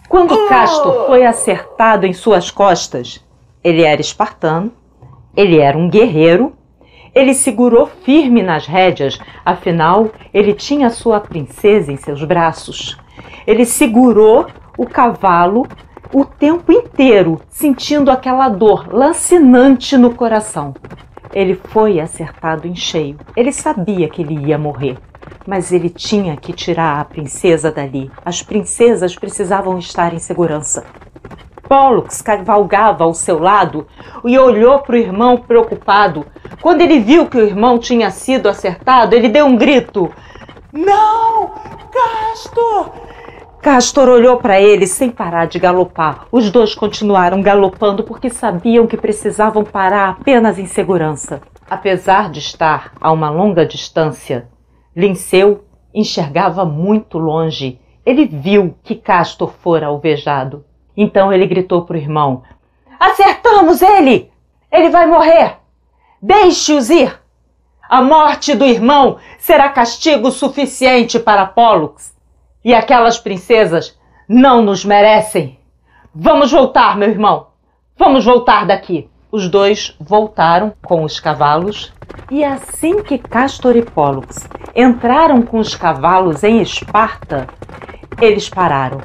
Quando Castor foi acertado em suas costas, ele era espartano, ele era um guerreiro, ele segurou firme nas rédeas, afinal, ele tinha sua princesa em seus braços. Ele segurou o cavalo o tempo inteiro, sentindo aquela dor lancinante no coração. Ele foi acertado em cheio. Ele sabia que ele ia morrer, mas ele tinha que tirar a princesa dali. As princesas precisavam estar em segurança. Pólux cavalgava ao seu lado e olhou para o irmão preocupado. Quando ele viu que o irmão tinha sido acertado, ele deu um grito. Não, Castor! Castor olhou para ele sem parar de galopar. Os dois continuaram galopando porque sabiam que precisavam parar apenas em segurança. Apesar de estar a uma longa distância, Linceu enxergava muito longe. Ele viu que Castor fora alvejado. Então ele gritou para o irmão: acertamos ele! Ele vai morrer! Deixe-os ir! A morte do irmão será castigo suficiente para Pólux. E aquelas princesas não nos merecem. Vamos voltar, meu irmão. Vamos voltar daqui. Os dois voltaram com os cavalos. E assim que Castor e Pólux entraram com os cavalos em Esparta, eles pararam.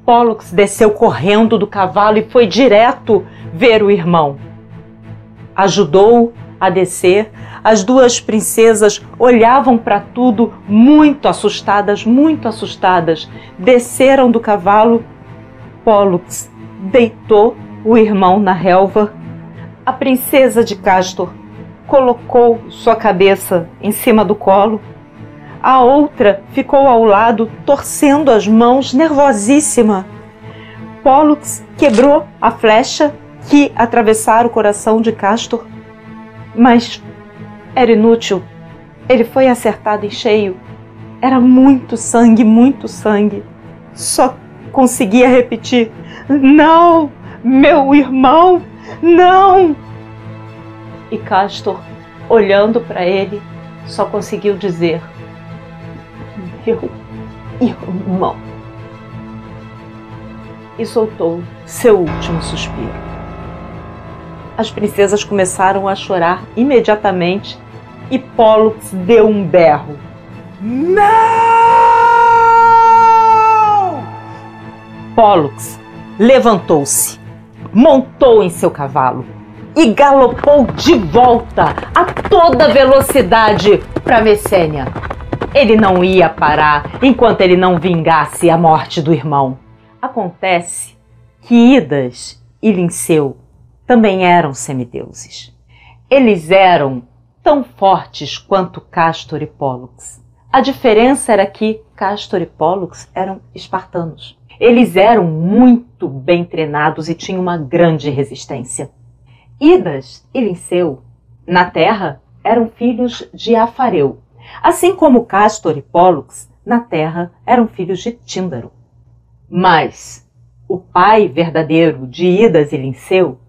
Pólux desceu correndo do cavalo e foi direto ver o irmão. Ajudou-o a descer. As duas princesas olhavam para tudo muito assustadas, muito assustadas. Desceram do cavalo. Pólux deitou o irmão na relva. A princesa de Castor colocou sua cabeça em cima do colo. A outra ficou ao lado, torcendo as mãos, nervosíssima. Pólux quebrou a flecha que atravessara o coração de Castor, mas era inútil. Ele foi acertado em cheio. Era muito sangue, muito sangue. Só conseguia repetir: não, meu irmão, não! E Castor, olhando para ele, só conseguiu dizer: meu irmão. E soltou seu último suspiro. As princesas começaram a chorar imediatamente e Pólux deu um berro. Não! Pólux levantou-se, montou em seu cavalo e galopou de volta a toda velocidade para Messênia. Ele não ia parar enquanto ele não vingasse a morte do irmão. Acontece que Idas e Linceu também eram semideuses. Eles eram tão fortes quanto Castor e Pólux. A diferença era que Castor e Pólux eram espartanos. Eles eram muito bem treinados e tinham uma grande resistência. Idas e Linceu, na terra, eram filhos de Afareu, assim como Castor e Pólux, na terra, eram filhos de Tíndaro. Mas o pai verdadeiro de Idas e Linceu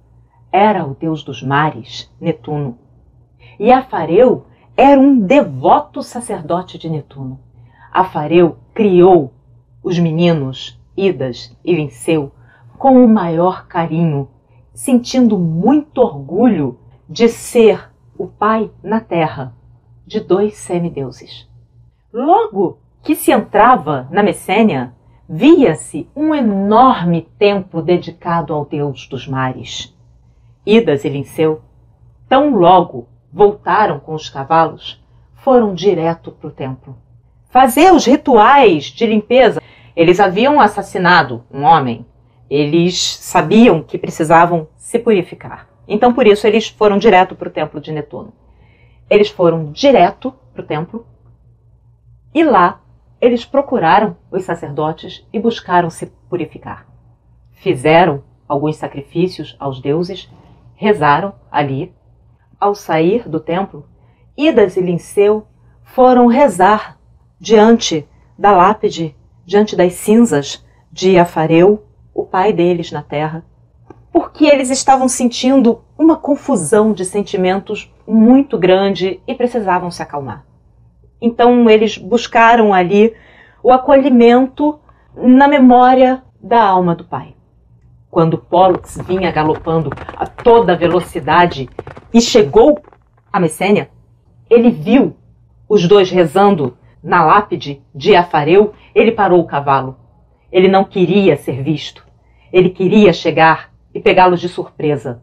era o deus dos mares, Netuno. E Afareu era um devoto sacerdote de Netuno. Afareu criou os meninos Idas e Linceu com o maior carinho, sentindo muito orgulho de ser o pai na terra de dois semideuses. Logo que se entrava na Messênia, via-se um enorme templo dedicado ao deus dos mares. Idas e Linceu, tão logo voltaram com os cavalos, foram direto para o templo fazer os rituais de limpeza. Eles haviam assassinado um homem. Eles sabiam que precisavam se purificar. Então, por isso, eles foram direto para o templo de Netuno. Eles foram direto para o templo e lá eles procuraram os sacerdotes e buscaram se purificar. Fizeram alguns sacrifícios aos deuses, rezaram ali. Ao sair do templo, Idas e Linceu foram rezar diante da lápide, diante das cinzas de Afareu, o pai deles na terra, porque eles estavam sentindo uma confusão de sentimentos muito grande e precisavam se acalmar. Então eles buscaram ali o acolhimento na memória da alma do pai. Quando Pólux vinha galopando a toda velocidade e chegou a Messênia, ele viu os dois rezando na lápide de Afareu. Ele parou o cavalo. Ele não queria ser visto. Ele queria chegar e pegá-los de surpresa.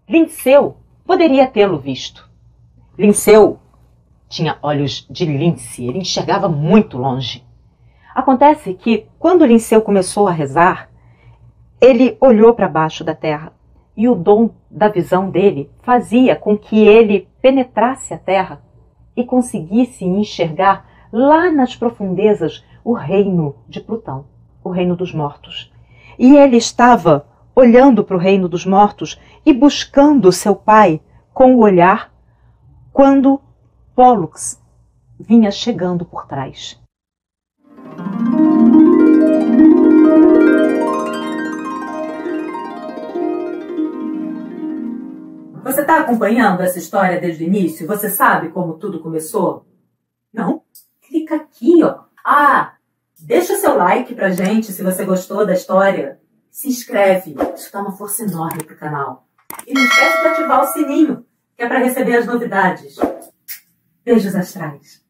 Linceu poderia tê-lo visto. Linceu tinha olhos de lince, ele enxergava muito longe. Acontece que, quando Linceu começou a rezar, ele olhou para baixo da terra e o dom da visão dele fazia com que ele penetrasse a terra e conseguisse enxergar lá nas profundezas o reino de Plutão, o reino dos mortos. E ele estava olhando para o reino dos mortos e buscando seu pai com o olhar quando Pólux vinha chegando por trás. Você está acompanhando essa história desde o início? Você sabe como tudo começou? Não? Clica aqui, ó. Deixa seu like pra gente se você gostou da história. Se inscreve, isso dá uma força enorme pro canal. E não esquece de ativar o sininho, que é para receber as novidades. Beijos astrais.